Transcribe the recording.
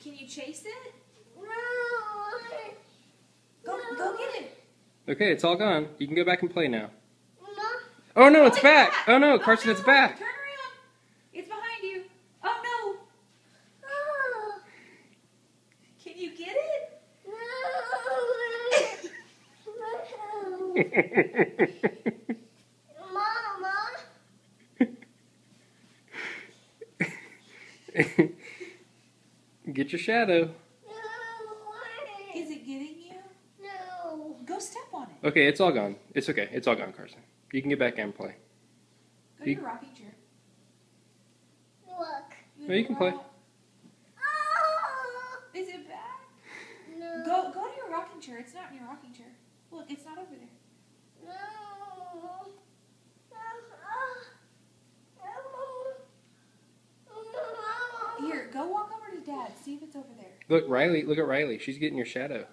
Can you chase it? No. Go get it. Okay, it's all gone. You can go back and play now. No. Oh no, it's it's back. back. Oh no, Carson, no. it's back. Turn around. It's behind you. Oh Oh. no. Can you get it? Mama. Get your shadow. No. Is it getting you? No. Go step on it. Okay, it's all gone. It's okay. It's all gone, Carson. You can get back and play. Go to your rocking chair. Look. No, you can play. Oh. Is it back? No. Go to your rocking chair. It's not in your rocking chair. Look, it's not over there. No. Here, go walk over to Dad. See if it's over there. Look, Riley. Look at Riley. She's getting your shadow.